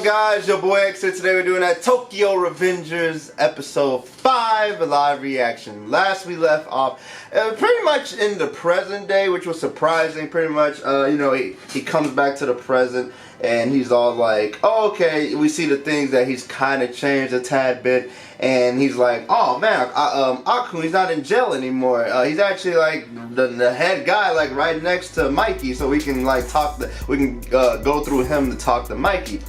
guys? Your boy X here. Today we're doing that Tokyo Revengers episode 5 live reaction. Last we left off pretty much in the present day, which was surprising. Pretty much, he comes back to the present and he's all like, oh, okay, we see the things that he's kind of changed a tad bit. And he's like, oh man, Aku, he's not in jail anymore. He's actually like the head guy, like right next to Mikey, so we can like go through him to talk to Mikey.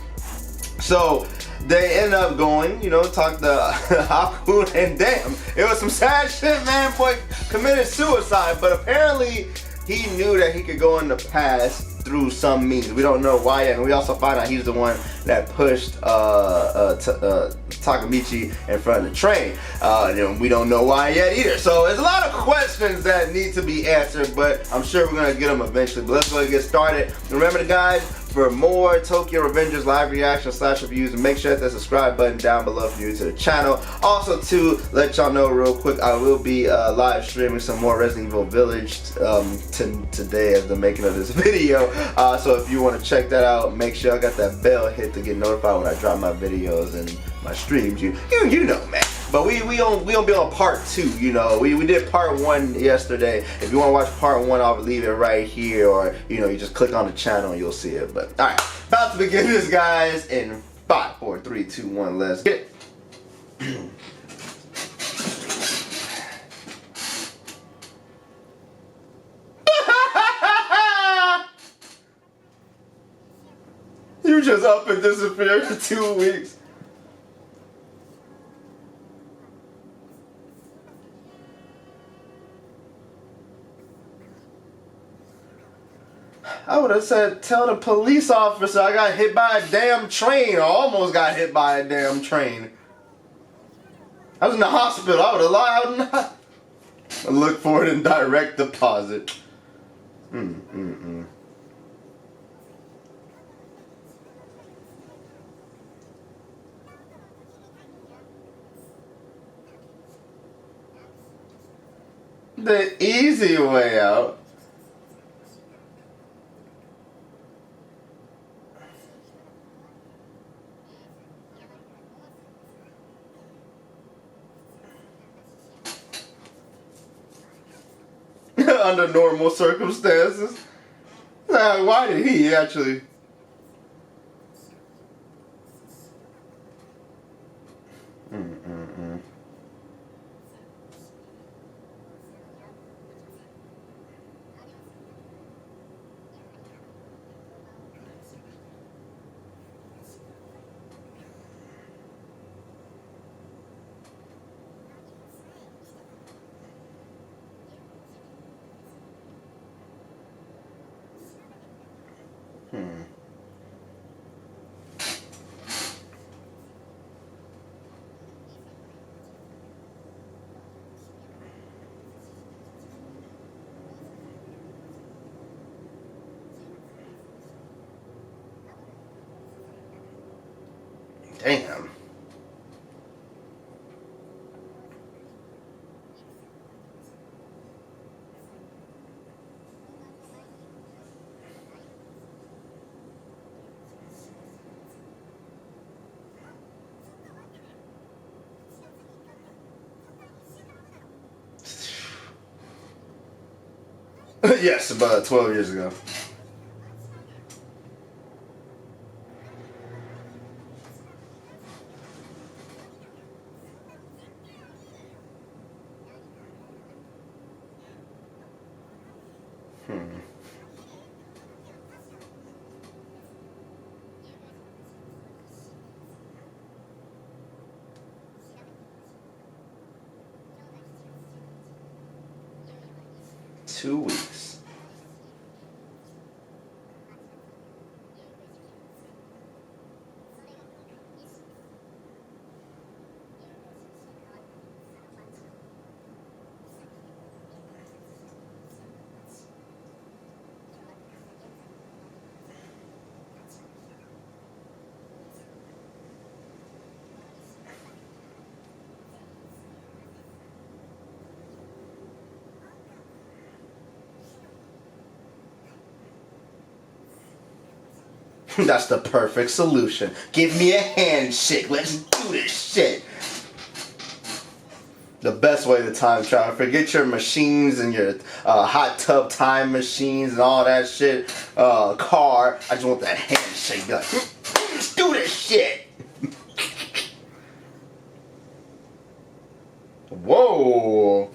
So they end up going, talk to Aku, and damn, it was some sad shit, man. Boy committed suicide, but apparently he knew that he could go in the past through some means. We don't know why yet, and we also find out he's the one that pushed Takamichi in front of the train. And we don't know why yet either. So there's a lot of questions that need to be answered, but I'm sure we're gonna get them eventually. But let's go and get started. Remember, guys, for more Tokyo Revengers live reaction / reviews, make sure to hit the subscribe button down below if you're new to the channel. Also, to let y'all know real quick, I will be live streaming some more Resident Evil Village today as the making of this video. So if you want to check that out, make sure I got that bell hit to get notified when I drop my videos and my streams. You know, man. But we gonna be on part 2. We did part 1 yesterday. If you want to watch part 1, I'll leave it right here, or you just click on the channel and you'll see it. But all right, about to begin this, guys. In 5, 4, 3, 2, 1, let's get it. You just up and disappeared for 2 weeks. I would have said, tell the police officer I got hit by a damn train, or almost got hit by a damn train. I was in the hospital. I would have lied. I would not. I look for it in direct deposit. The easy way out. Under normal circumstances. Why did he actually? Damn. Yes, about 12 years ago. Two weeks. That's the perfect solution. Give me a handshake. Let's do this shit. The best way to time travel. Forget your machines and your hot tub time machines and all that shit. Car. I just want that handshake. Like, let's do this shit. Whoa.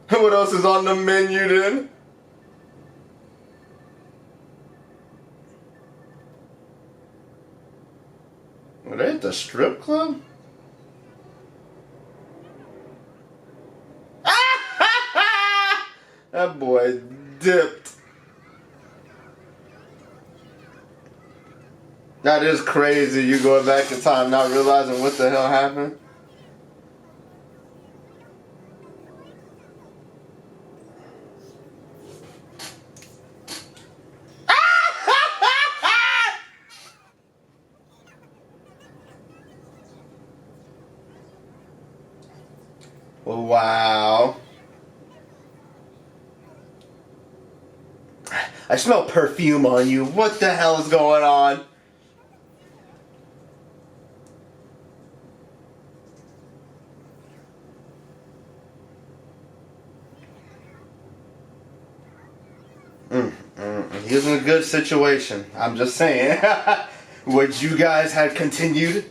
What else is on the menu then? Were they at the strip club? That boy dipped. That is crazy. You going back in time not realizing what the hell happened? Wow. I smell perfume on you. What the hell is going on? He was in a good situation. I'm just saying. Would you guys have continued?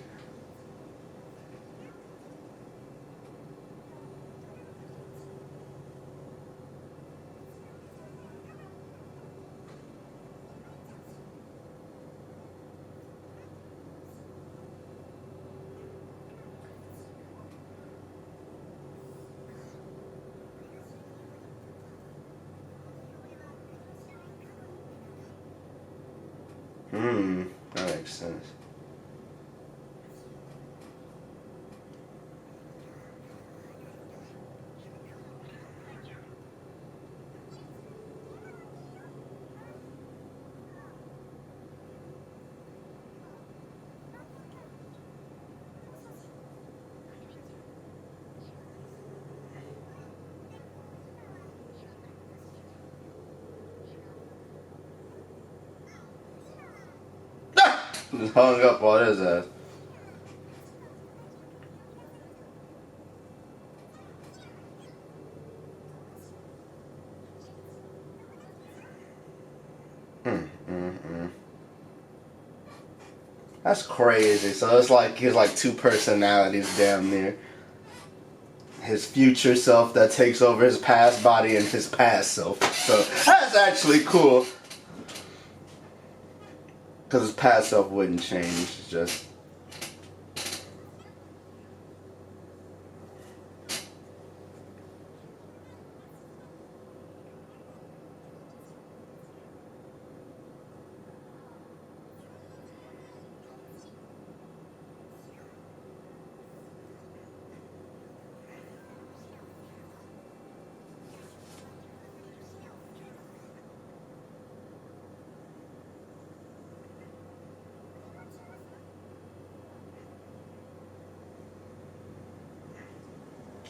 That makes sense. Just hung up on his ass. That's crazy. So it's like he's like two personalities damn near. His future self that takes over his past body and his past self. So that's actually cool. Because his past self wouldn't change. It's just...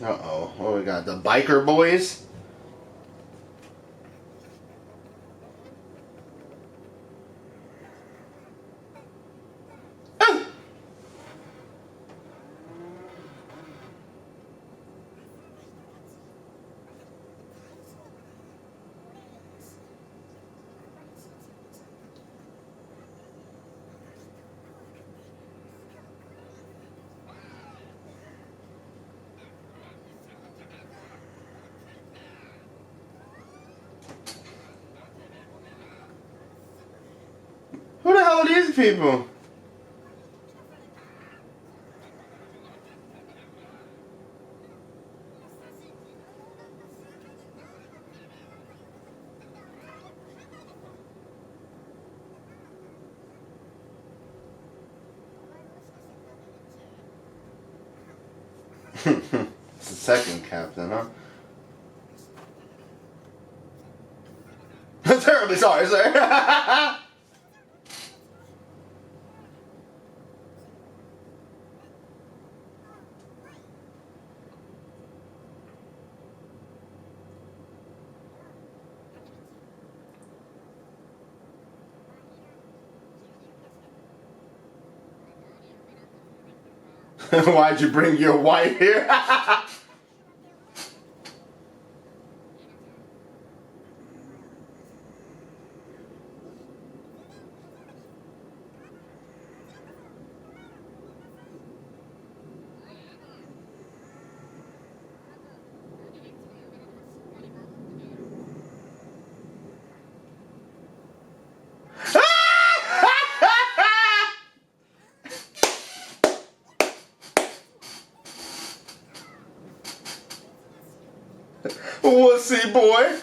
Uh-oh. What we got? The biker boys? Who the hell are these people? It's the second captain, huh? They're Exactly. Sorry, sir. Why'd you bring your wife here? Wussy boy.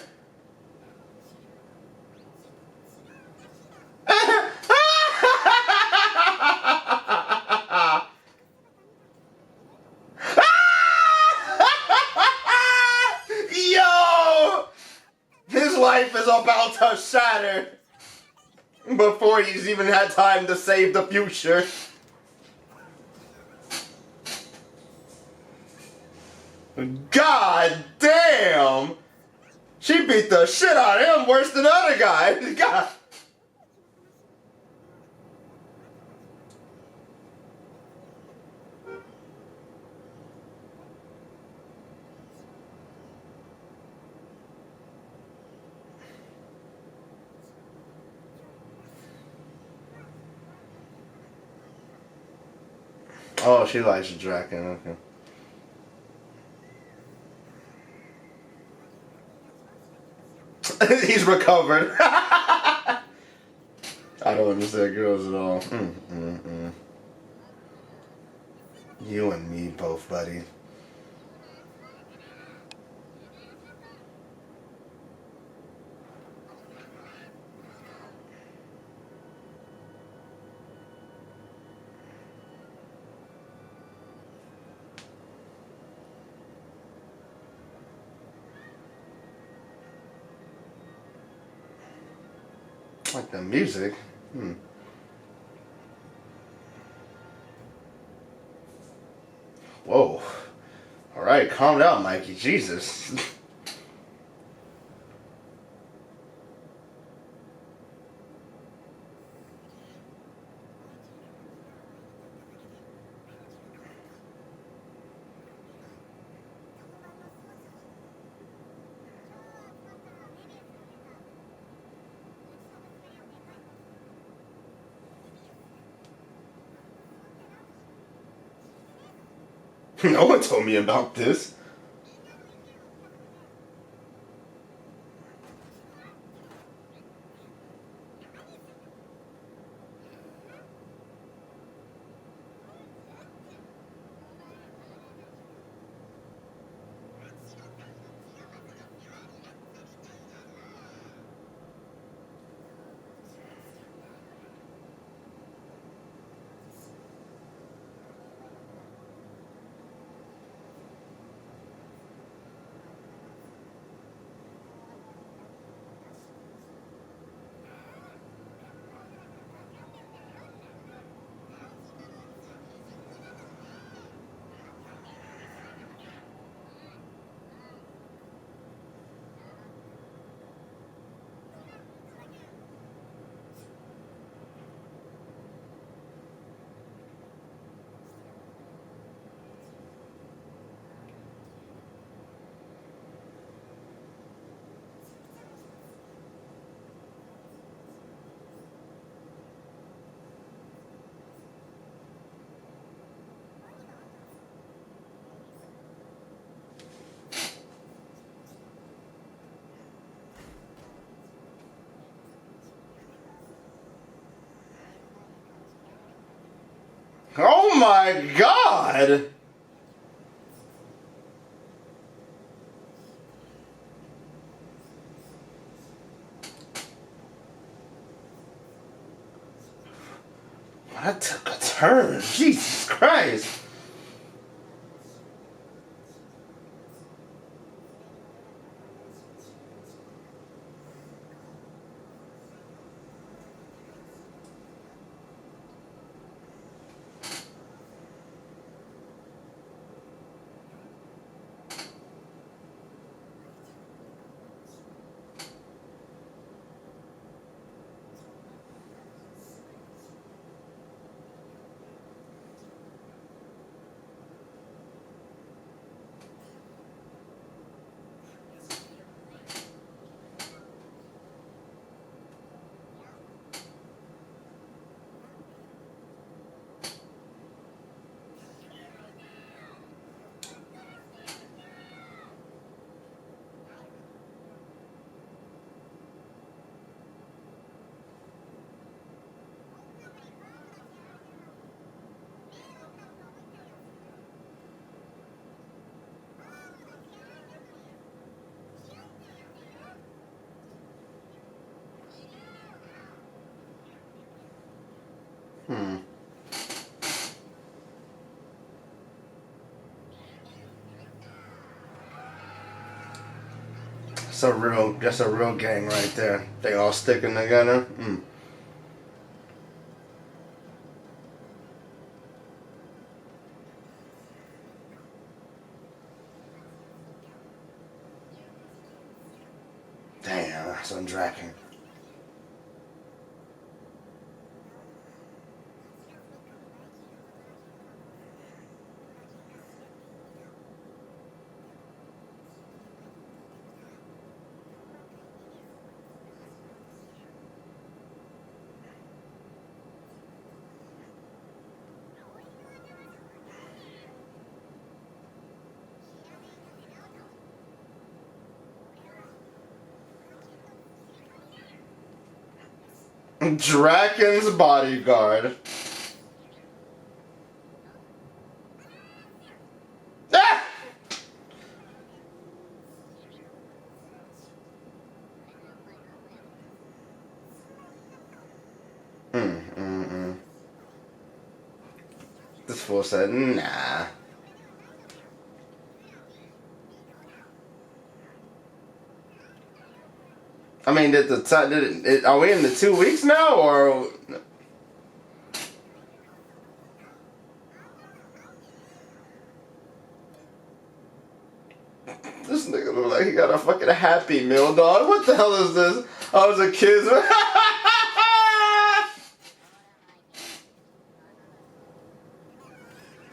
Yo! His life is about to shatter before he's even had time to save the future. God damn! She beat the shit out of him worse than the other guy. God. Oh, she likes Draken, okay. He's recovered. I don't understand girls at all. You and me both, buddy. Like the music. Whoa. Alright, calm down, Mikey. Jesus. No one told me about this. Oh my God! That took a turn. Jesus Christ. That's a real gang right there. They all sticking together. Damn, that's on Draken. Draken's bodyguard. Ah! This fool said, nah. I mean, are we in the 2 weeks now, or? This nigga look like he got a fucking Happy Meal, dog. What the hell is this? I was a kid.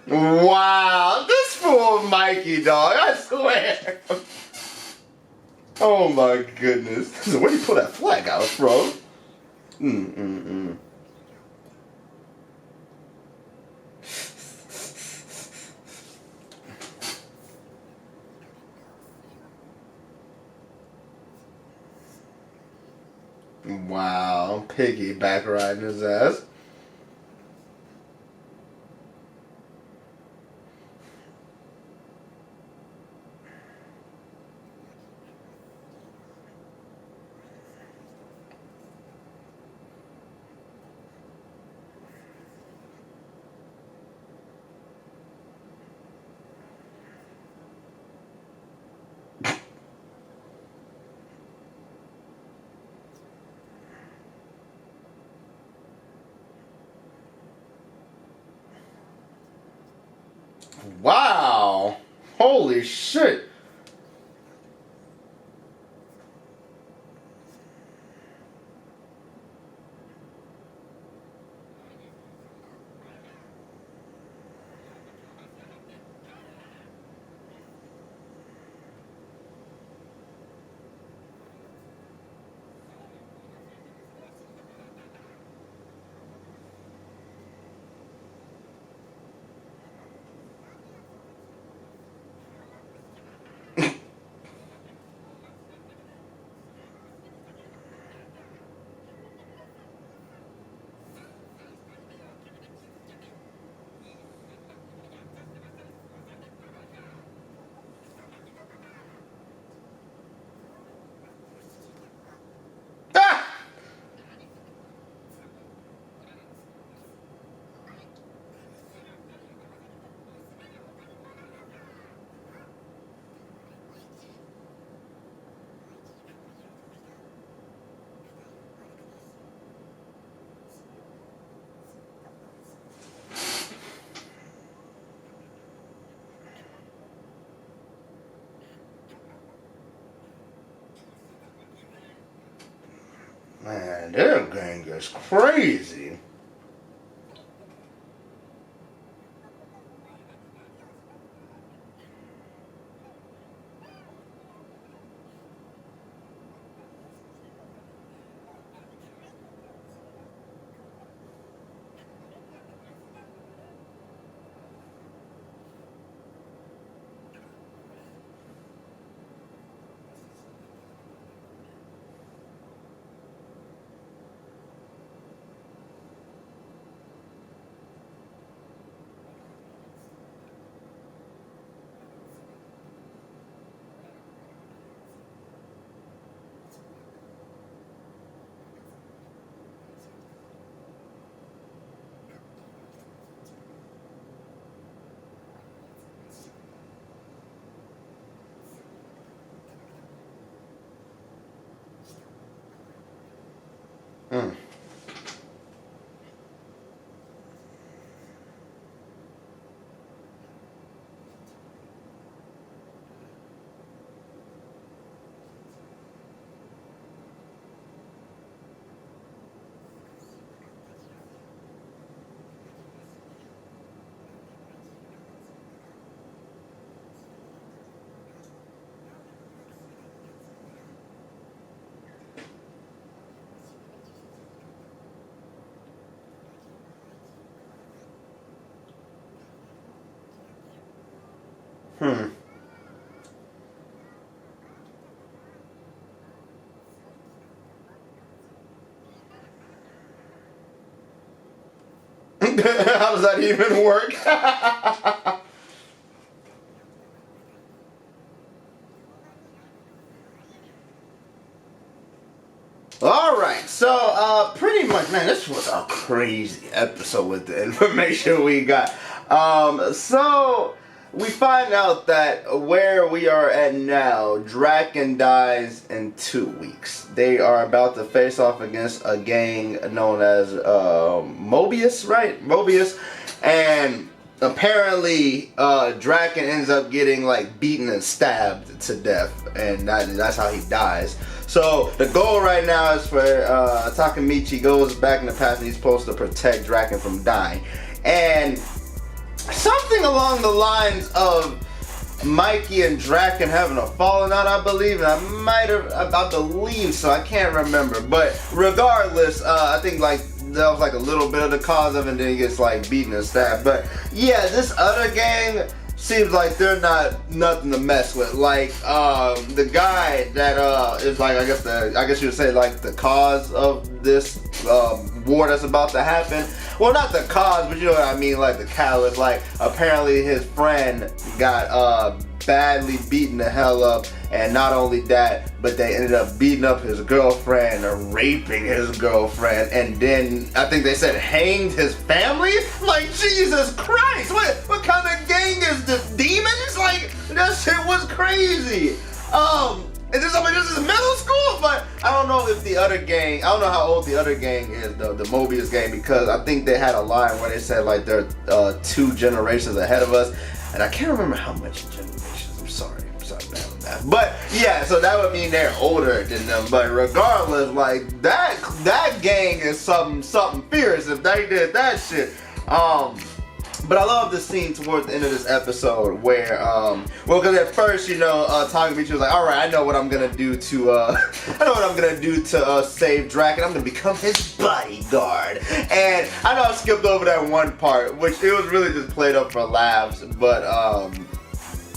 Wow, this fool Mikey, dog. I swear. Oh my goodness. Where you pull that flag out, bro? Wow, piggyback riding his ass. Wow. Holy shit. Man, their gang is crazy. How does that even work? Alright, so pretty much, man, this was a crazy episode with the information we got. So we find out that where we are at now, Draken dies in 2 weeks. They are about to face off against a gang known as Mobius, right? Mobius. And apparently Draken ends up getting like beaten and stabbed to death, and that's how he dies. So the goal right now is for Takemichi goes back in the past and he's supposed to protect Draken from dying. And something along the lines of Mikey and Draken having a falling out, I believe. And I believe so. I can't remember. But regardless, I think like that was like a little bit of the cause of it, and then he gets like beaten and stabbed. But yeah, this other gang seems like they're nothing to mess with. Like the guy that is like I guess you would say like the cause of this war that's about to happen. Well, not the cause, but you know what I mean, like the catalyst. Like apparently his friend got badly beaten the hell up, and not only that, but they ended up beating up his girlfriend or raping his girlfriend, and then I think they said hanged his family. Like Jesus Christ, what kind of gang is this? Demons? Like that shit was crazy. This is middle school, but I don't know if the other gang, I don't know how old the other gang is, the Mobius gang, because I think they had a line where they said like they're 2 generations ahead of us, and I can't remember how much generations. I'm sorry bad with that. But yeah, so that would mean they're older than them. But regardless, like that gang is something fierce if they did that shit. But I love the scene towards the end of this episode where, well, because at first, you know, Takemichi was like, all right, I know what I'm gonna do to save Draken. I'm gonna become his bodyguard. And I know I skipped over that one part, which it was really just played up for laughs. But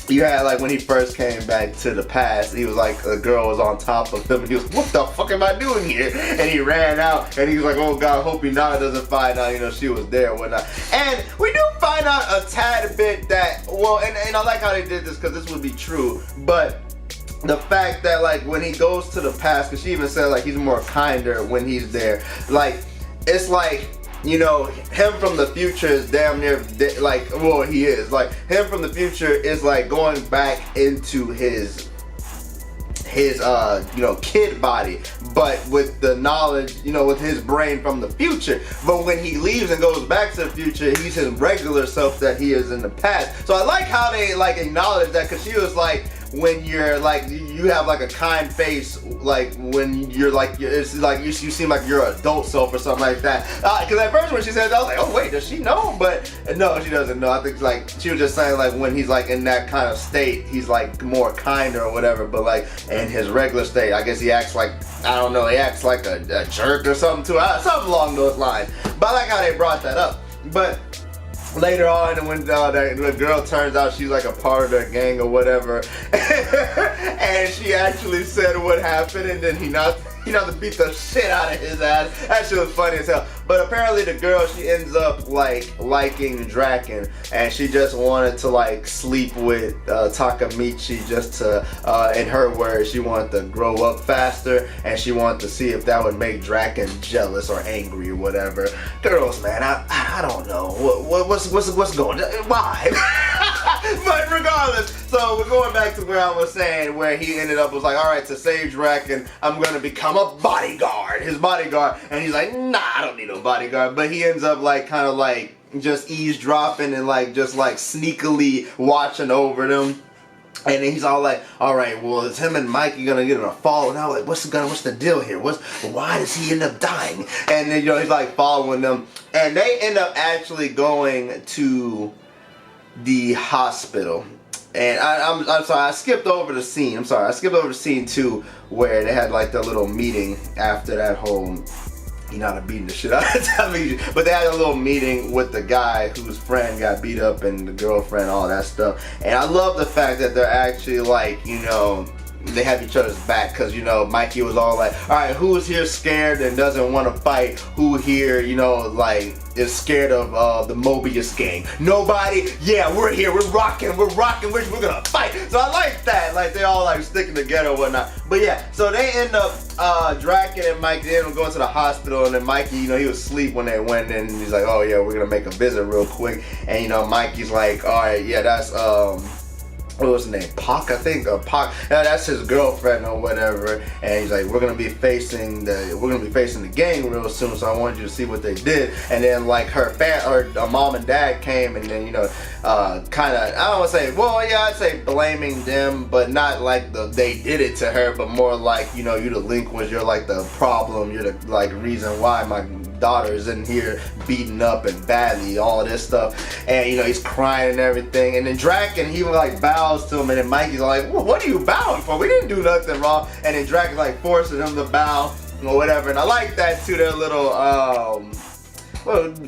you had like when he first came back to the past, he was like, a girl was on top of him, and he was, what the fuck am I doing here? And he ran out, and he was like, oh God, hope Hinata doesn't find out, you know, she was there or whatnot. And we do find out a tad bit that, well, and I like how they did this because this would be true, but the fact that like when he goes to the past, because she even said like he's more kinder when he's there, like it's like, you know, him from the future is damn near like, well, he is like him from the future is like going back into his you know, kid body, but with the knowledge, you know, with his brain from the future. But when he leaves and goes back to the future, he's his regular self that he is in the past. So I like how they like acknowledge that, because she was like, when you're like, you have like a kind face, like when you're like, it's like you seem like your adult self or something like that. Because at first when she said that, I was like, oh wait, does she know? But no, she doesn't know. I think like she was just saying like when he's like in that kind of state, he's like more kinder or whatever. But like in his regular state, I guess he acts like, I don't know, he acts like a jerk or something too, something along those lines. But I like how they brought that up. But later on, when the girl turns out she's like a part of their gang or whatever, and she actually said what happened, and then he not beat the shit out of his ass. That shit was funny as hell. But apparently the girl, she ends up like liking Draken, and she just wanted to like sleep with Takemichi just to, in her words, she wanted to grow up faster, and she wanted to see if that would make Draken jealous or angry or whatever. Girls, man, I don't know what's going on. Why? But regardless, so we're going back to where I was saying, where he ended up was like, all right, to save Draken, I'm gonna become a bodyguard, his bodyguard. And he's like, nah, I don't need no bodyguard. But he ends up like kind of like just eavesdropping and like just like sneakily watching over them. And then he's all like, all right, well, is him and Mikey gonna get in a fall? And I was like, what's the deal here? Why does he end up dying? And then, you know, he's like following them, and they end up actually going to the hospital. And I'm sorry, I skipped over the scene. I skipped over the scene too, where they had like the little meeting after that whole you know, beating the shit out of Takemichi. But they had a little meeting with the guy whose friend got beat up and the girlfriend, all that stuff. And I love the fact that they're actually like, you know, they have each other's back, because, you know, Mikey was all like, all right, who's here scared and doesn't want to fight? Who here, you know, like, is scared of the Mobius gang? Nobody? Yeah, we're here, we're rocking, we're gonna fight. So I like that, like, they all like sticking together and whatnot. But yeah, so they end up, Draken and Mike, they end up going to the hospital, and then Mikey, you know, he was asleep when they went in, and he's like, oh yeah, we're gonna make a visit real quick. And, you know, Mikey's like, all right, yeah, that's, what was his name? Pac, I think, or Pac. That's his girlfriend or whatever. And he's like, we're gonna be facing the gang real soon. So I wanted you to see what they did. And then like her mom and dad came, and then, you know, kind of, I don't want to say, well, yeah, I'd say blaming them, but not like they did it to her, but more like, you know, you delinquents, you're like the problem, you're the like reason why my daughter is in here beaten up and badly, all this stuff. And, you know, he's crying and everything. And then Draken, he like bows to him, and then Mikey's like, well, what are you bowing for? We didn't do nothing wrong. And then Draken's like forcing him to bow or whatever. And I like that too, their little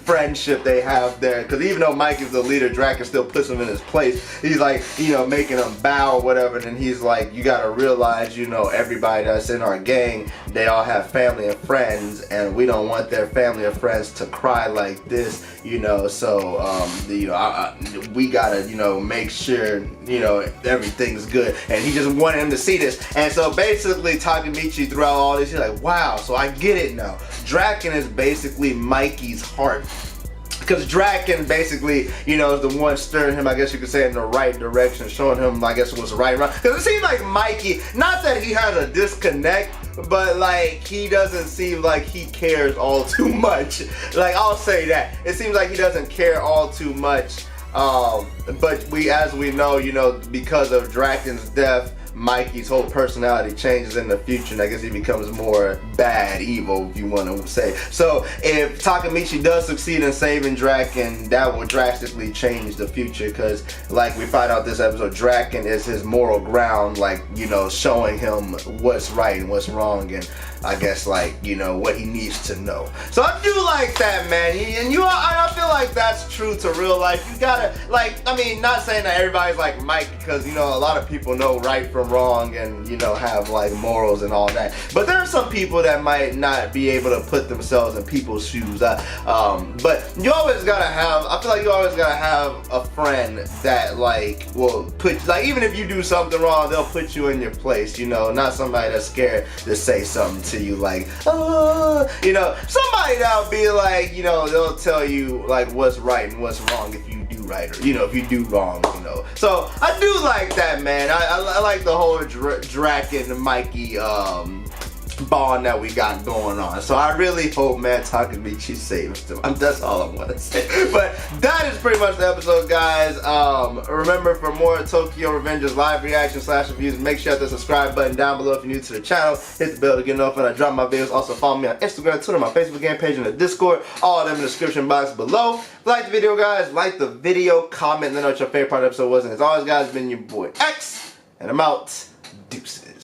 friendship they have there, because even though Mike is the leader, Draken still puts him in his place. He's like, you know, making him bow or whatever, and then he's like, you gotta realize, you know, everybody that's in our gang, they all have family and friends, and we don't want their family or friends to cry like this, you know, so you know, we gotta, you know, make sure, you know, everything's good. And he just wanted him to see this. And so basically Takemichi, throughout all this, he's like, wow, so I get it now. Draken is basically Mikey's heart, because Draken basically, you know, is the one steering him, I guess you could say, in the right direction, showing him, I guess, what's right and wrong. Because it seems like Mikey, not that he has a disconnect, but like he doesn't seem like he cares all too much. Like, I'll say that. It seems like he doesn't care all too much. But as we know, you know, because of Draken's death, Mikey's whole personality changes in the future, and I guess he becomes more bad, evil, if you want to say. So if Takemichi does succeed in saving Draken, that will drastically change the future, because like we find out this episode, Draken is his moral ground, like, you know, showing him what's right and what's wrong, and I guess, like, you know, what he needs to know. So I do like that, man. And I feel like that's true to real life. You gotta, like, I mean, not saying that everybody's like Mike, because, you know, a lot of people know right from wrong and, you know, have like morals and all that. But there are some people that might not be able to put themselves in people's shoes. But you always gotta have, I feel like you always gotta have a friend that like will put, like, even if you do something wrong, they'll put you in your place, you know, not somebody that's scared to say something to you, like, you know, somebody that'll be like, you know, they'll tell you like what's right and what's wrong if you do right, or, you know, if you do wrong, you know. So I do like that, man. I like the whole Draken and Mikey bond that we got going on. So I really hope, man, Takemichi saves them. That's all I want to say. But that is pretty much the episode, guys. Remember, for more Tokyo Revengers live reactions / reviews, make sure you hit the subscribe button down below if you're new to the channel. Hit the bell to get notified when I drop my videos. Also follow me on Instagram, Twitter, my Facebook game page, and the Discord. All of them in the description box below. If you like the video, guys, like the video, comment, and let me know what your favorite part of the episode was. And as always, guys, it's been your boy X, and I'm out.